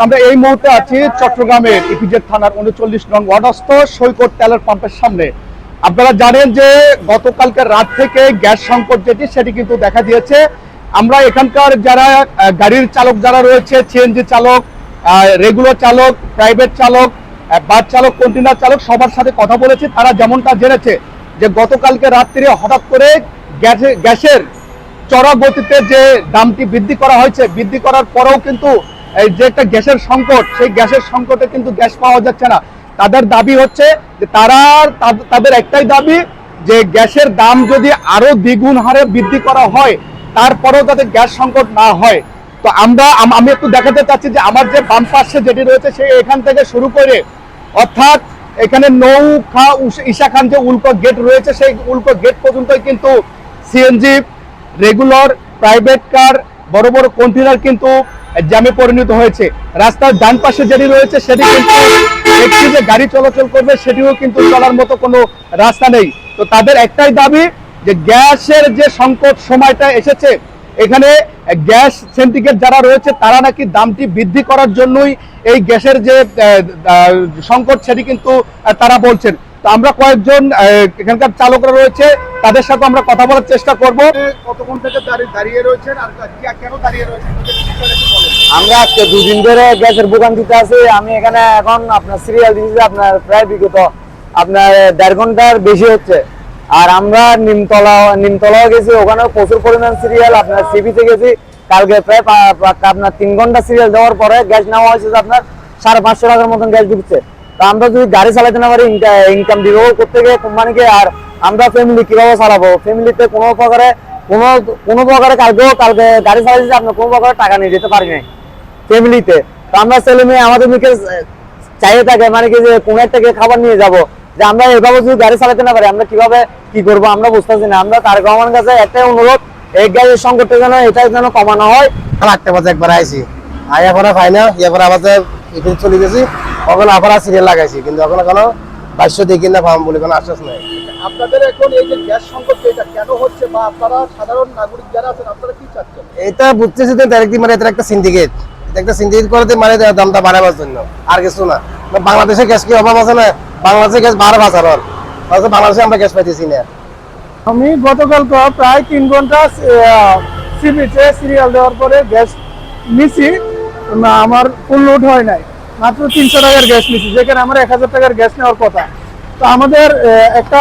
আমরা এই মুহূর্তে আছি চট্টগ্রামের ইপিজেড থানার ৩৯ নং ওয়ার্ডস্থ সৈকত তেলের পাম্পের সামনে। আপনারা জানেন যে গতকালকে রাত থেকে গ্যাস সংকট সেটি কিন্তু দেখা দিয়েছে। আমরা এখানকার যারা গাড়ির চালক যারা রয়েছে, সিএনজি চালক, রেগুলার চালক, প্রাইভেট চালক, বাস চালক, কন্টেনার চালক, সবার সাথে কথা বলেছি। তারা যেমনটা জেনেছে যে গতকালকে রাত্রে হঠাৎ করে গ্যাসের চড়া গতিতে যে দামটি বৃদ্ধি করা হয়েছে, বৃদ্ধি করার পরেও কিন্তু এই যে একটা গ্যাসের সংকট, সেই গ্যাসের সংকটে কিন্তু গ্যাস পাওয়া যাচ্ছে না। তাদের দাবি হচ্ছে যে তাদের একটাই দাবি যে গ্যাসের দাম যদি আরো দ্বিগুণ হারে বৃদ্ধি করা হয়, তারপরেও যাতে গ্যাস সংকট না হয়। তো আমি একটু দেখাতে চাচ্ছি যে আমার যে বাম পাশে যেটি রয়েছে সেই এখান থেকে শুরু করে অর্থাৎ এখানে নৌখা ঈশা খান যে উল্টো গেট রয়েছে, সেই উল্টো গেট পর্যন্তই কিন্তু সিএনজি, রেগুলার, প্রাইভেট কার, বড় বড় কন্টেনার কিন্তু জ্যামে পরিণত হয়েছে। রাস্তার ডান পাশে যেটি রয়েছে সেটি কিন্তু একটি যে গাড়ি চলাচল করবে সেটিও কিন্তু চলার মতো কোনো রাস্তা নেই। তো তাদের একটাই দাবি যে গ্যাসের যে সংকট সময়টা এসেছে, এখানে গ্যাস সিন্ডিকেট যারা রয়েছে তারা নাকি দামটি বৃদ্ধি করার জন্যই এই গ্যাসের যে সংকট সেটি কিন্তু তারা বলছেন। তো আমরা কয়েকজন এখানকার চালকরা রয়েছে, তাদের সাথে আমরা কথা বলার চেষ্টা করব। কতক্ষণ থেকে দাঁড়িয়ে রয়েছেন আর কেন দাঁড়িয়ে রয়েছেন? আমরা আজকে দুদিন ধরে গ্যাসের দোকান দিতে আছি। আমি এখানে এখন আপনার সিরিয়াল দিয়েছি আপনার প্রায় বিগত আপনার 1.5 ঘন্টার বেশি হচ্ছে। আর আমরা নিমতলাও গেছি, ওখানেও প্রচুর পরিমাণ সিরিয়াল। আপনার সিবিতে গেছি, কালকে প্রায় আপনার 3 ঘন্টা সিরিয়াল দেওয়ার পরে গ্যাস নেওয়া হয়েছে আপনার 550 টাকার মতন গ্যাস ঢুকছে। তো আমরা যদি গাড়ি চালাতে না পারি, ইনকাম বিভাগ করতে গিয়ে কোম্পানিকে, আর আমরা ফ্যামিলি কিভাবে চালাবো? ফ্যামিলিতে কোনো প্রকারে কালকে গাড়ি চালাইছি, আপনার কোনো প্রকারে টাকা নিয়ে যেতে পারি নাই ফ্যামিলিতে। তো আমরা ছেলে মেয়ে আমাদের মুখে চাইয়ে থাকে মানে কি যে কোনো একটা খাবার নিয়ে যাব, যে আমরা এভাবে যদি গাড়ি চালাতে না পারি আমরা কিভাবে কি করবো আমরা বুঝতেছি না। আমরা তার গভর্নমেন্ট কাছে একটাই অনুরোধ, এই গ্যাসের সংকটটা যেন এটা যেন কমানো হয়। 8টা বাজে একবার আইছি, আয়া পরে পাই না, ইয়ে পরে আমাদের এখানে চলে গেছি, ওখানে আবার সিরিয়াল লাগাইছি, কিন্তু ওখানে কোনো বাস্য দেখি না পাম বলে কোনো আশ্বাস নেই। আপনাদের এখন এই যে গ্যাস সংকট এটা কেন হচ্ছে, বা আপনারা সাধারণ নাগরিক যারা আছেন আপনারা কি চাচ্ছেন? এটা বুঝতেছি যে ডাইরেক্টলি মানে এটা একটা সিন্ডিকেট, করে মানে দামটা বাড়াবার জন্য, আর কিছু না। বাংলাদেশে গ্যাস কি অভাব আছে না? বাংলাদেশে গ্যাস 12 বাজার, বাংলাদেশে আমরা গ্যাস পাইতেছি না। আমি গতকাল প্রায় 3 ঘন্টা সিবিতে সিরিয়াল দেওয়ার পরে গ্যাস নিছি, আমার ফুল লোড হয় নাই, মাত্র 300 টাকার গ্যাস নিছি, যেখানে আমার 1000 টাকার গ্যাস নেওয়ার কথা। তো আমাদের একটা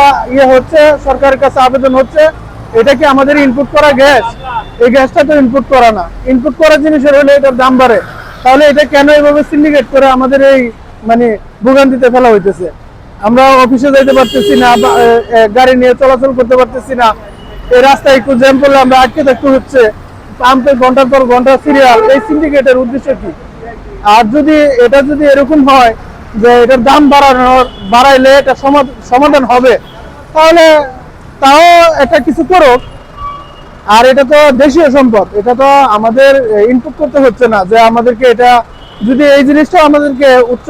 হচ্ছে, সরকারের কাছে আবেদন হচ্ছে, এটা কি আমাদের ইনপুট করা গ্যাস? এই গ্যাসটা তো ইনপুট করা না। ইনপুট করা জিনিসের হলে এটার দাম বাড়ে, তাহলে এটা কেন এইভাবে সিন্ডিকেট করে আমাদের এই মানে ভোগান্তিতে ফেলা হইতেছে? আমরা অফিসে যাইতে পারতেছি না, গাড়ি নিয়ে চলাচল করতে পারতেছি না, এই রাস্তায় একটু জ্যাম করলে আমরা আটকে থাকতে হচ্ছে, পাম্পে ঘন্টার পর ঘন্টা সিরিয়াল। এই সিন্ডিকেটের উদ্দেশ্য কি? আর যদি এরকম হয় যে এটার দাম বাড়াইলে এটা সমাধান হবে, তাহলে তাও একটা কিছু করুক। আর এটা তো দেশীয় সম্পদ, এটা তো আমাদের ইনপুট করতে হচ্ছে না, যে আমাদেরকে এটা যদি এই জিনিসটা আমাদেরকে উচ্চ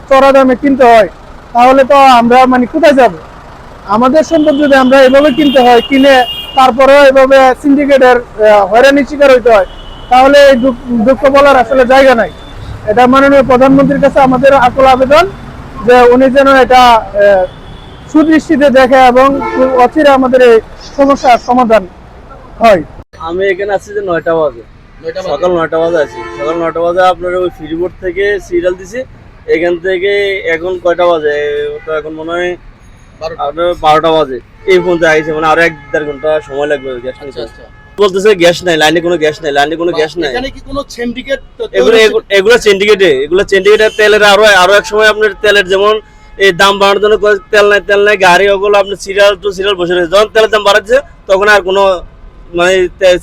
চড়া দামে কিনতে হয়, তাহলে তো আমরা মানে কোথায় যাব? আমাদের সম্পদ যদি আমরা এভাবে কিনতে হয়, কিনে তারপরেও এভাবে সিন্ডিকেটের হয়রানির শিকার হইতে হয়, তাহলে এই দুঃখ বলার আসলে জায়গা নাই। এটা মাননীয় প্রধানমন্ত্রীর কাছে আমাদের আকুল আবেদন যে উনি যেন এটা সুদৃষ্টিতে দেখে এবং অচিরে আমাদের এই সমস্যার সমাধান হয়। আমি এখানে আছি যে 9টা বাজে, সকাল 9টা বাজে আছি। সকাল 9টা বাজে আপনার ওই ফ্রিবোর্ড থেকে সিরিয়াল দিছি। এখান থেকে এখন কয়টা বাজে? তো এখন মনে হয় 12টা বাজে। এই পর্যন্ত আইছে, মানে আরো 1-1.5 ঘন্টা সময় লাগবে গ্যাস নিতে। বলতেছে গ্যাস নাই, লাইনে কোনো গ্যাস নাই, এখানে কি কোনো সিন্ডিকেট? এগুলো সিন্ডিকেটের তেলের আরো এক সময় আপনার তেলের যেমন এই দাম বাড়ানোর জন্য তেল নাই গাড়ি, ওগুলো আপনার সিরিয়াল বসে রয়েছে। যখন তেলের দাম বাড়াচ্ছে তখন আর কোনো মানে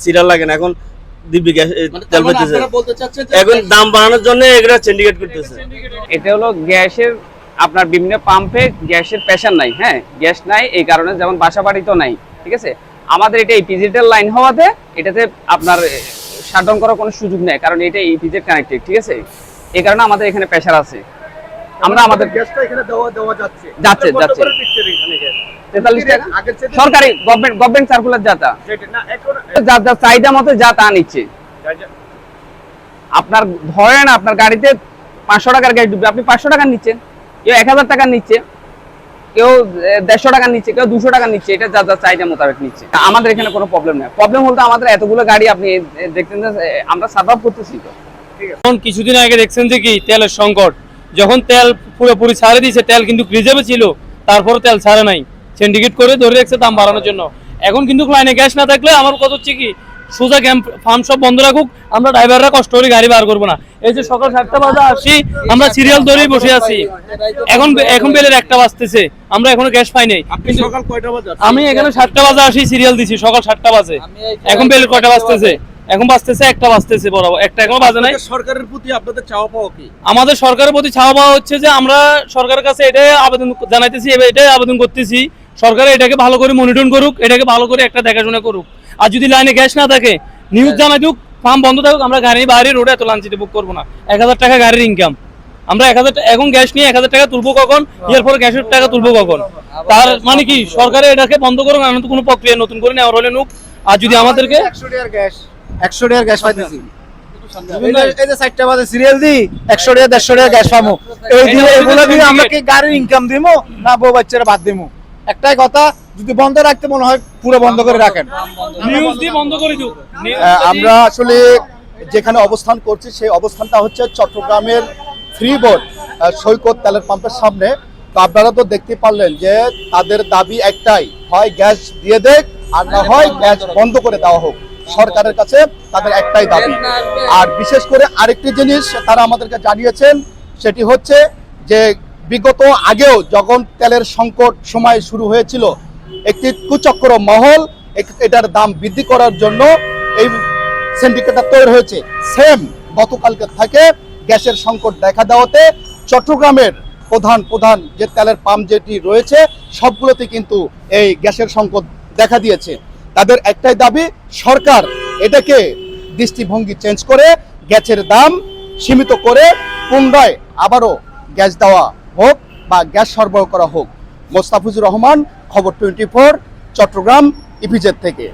সিরিয়াল লাগে না, এখন দিব্যি গ্যাস তেল পাইতেছে। এখন দাম বাড়ানোর জন্য এগুলো সিন্ডিকেট করতেছে। এটা হলো গ্যাসের আপনার বিভিন্ন পাম্পে গ্যাসের প্রেসার নাই, হ্যাঁ গ্যাস নাই, এই কারণে যেমন বাসা বাড়িতেও নাই, ঠিক আছে। আমাদের এটা ইপিজেডের লাইন হওয়াতে এটাতে আপনার শাটডাউন করার কোনো সুযোগ নেই, কারণ এটা ইপিজেড কানেক্টেড, ঠিক আছে। এই কারণে আমাদের এখানে প্রেসার আছে। আমরা আমাদের গ্যাসটা এখানে দেওয়া যাচ্ছে 43 টাকা সরকারি গভর্নমেন্ট সার্কুলার যা চাহিদা মতো যা তা নিচ্ছে। আপনার ধরেন আপনার গাড়িতে 500 টাকার গ্যাস ঢুকবে, আপনি 500 টাকা নিচ্ছেন, কেউ 1000 টাকা নিচ্ছে, কেউ 150 টাকা নিচ্ছে, কেউ 200 টাকা নিচ্ছে, এটা যা যা চাহিদা মোতাবেক নিচ্ছে। আমাদের এখানে কোনো প্রবলেম নেই। প্রবলেম বলতে আমাদের এতগুলো গাড়ি আপনি দেখতেন যে আমরা সার্ভাইভ করতেছি তো। এখন কিছুদিন আগে দেখছেন যে কি তেলের সংকট, যখন তেল পুরোপুরি ছাড়ে দিয়েছে, তেল কিন্তু রিজার্ভে ছিল, তারপরে তেল ছাড়ে নাই, সিন্ডিকেট করে ধরে রেখেছে দাম বাড়ানোর জন্য। এখন কিন্তু লাইনে গ্যাস না থাকলে আমার কথা হচ্ছে কি সোজা ক্যাম্প ফার্ম সব বন্ধ রাখুক, আমরা ড্রাইভাররা কষ্ট করে গাড়ি বার করবো না। এই যে সকাল 7টা বাজে আসি, আমরা সিরিয়াল ধরেই বসে আছি, এখন বেলের 1টা বাজতেছে, আমরা এখনো গ্যাস পাই নাই। আমি এখানে 7টা বাজে আসি, সিরিয়াল দিছি সকাল 7টা বাজে, এখন বেলের কয়টা বাজতেছে? এখন বাজতেছে 1টা বাজতেছে, বরাবর 1টা এখনো বাজে নাই। সরকারের প্রতি আপনাদের চাওয়া পাওয়া কি? আমাদের সরকারের প্রতি চাওয়া পাওয়া হচ্ছে যে আমরা সরকারের কাছে এটাই আবেদন জানাইতেছি, এটাই আবেদন করতেছি, সরকার এটাকে ভালো করে মনিটর করুক, এটাকে ভালো করে একটা দেখাশোনা করুক। আর যদি লাইনে গ্যাস না থাকে নিউজ জানাই দিক, ফার্ম বন্ধ থাকুক, আমরা গাড়ি বাইরে রোডে এত লাঞ্চিতে বুক করবো না। 1000 টাকা গাড়ির ইনকাম, আমরা 1000 এখন গ্যাস নিয়ে 1000 টাকা তুলবো কখন, এরপরে গ্যাসের টাকা তুলবো কখন? তার মানে কি সরকারে এটাকে বন্ধ করুক, আনন্দ কোনো প্রক্রিয়া নতুন করে নেওয়ার হলে নুক। আর যদি আমাদেরকে 100 টাকার গ্যাস পাইতেছি, এই যে 4টা বাজে সিরিয়াল দিই, 100 টাকা 150 টাকা গ্যাস পাবো। এই দিয়ে এগুলো দিয়ে আমরা কি গাড়ির ইনকাম দিমু না বউ বাচ্চারা বাদ দিমু? একটাই কথা, যদি বন্ধ রাখতে মনে হয় পুরো বন্ধ করে রাখেন, নিউজ দিয়ে বন্ধ করে দিক। আমরা আসলে যেখানে অবস্থান করছি সেই অবস্থানটা হচ্ছে চট্টগ্রামের ফ্রিবোর্ড সৈকত তেলের পাম্পের সামনে। তো আপনারা তো দেখতে পারলেন যে তাদের দাবি একটাই, হয় গ্যাস দিয়ে দেখ আর না হয় গ্যাস বন্ধ করে দেওয়া হোক। সরকারের কাছে তাদের একটাই দাবি। আর বিশেষ করে আরেকটি জিনিস তারা আমাদেরকে জানিয়েছেন, সেটি হচ্ছে যে বিগত আগেও যখন তেলের সংকট সময় শুরু হয়েছিল, একটি কুচক্র মহল এটার দাম বৃদ্ধি করার জন্য এই সিন্ডিকেটটা তৈরি হয়েছে। সেম গতকালকে থেকে গ্যাসের সংকট দেখা দেওয়াতে চট্টগ্রামের প্রধান যে তেলের পাম্প যেটি রয়েছে সবগুলোতে কিন্তু এই গ্যাসের সংকট দেখা দিয়েছে। তাদের একটাই দাবি, সরকার এটাকে দৃষ্টিভঙ্গি চেঞ্জ করে গ্যাসের দাম সীমিত করে পুনরায় আবারও গ্যাস দেওয়া হোক বা গ্যাস সরবরাহ করা হোক। মোস্তাফিজুর রহমান, খবর 24, চট্টগ্রাম ইপিজেড থেকে।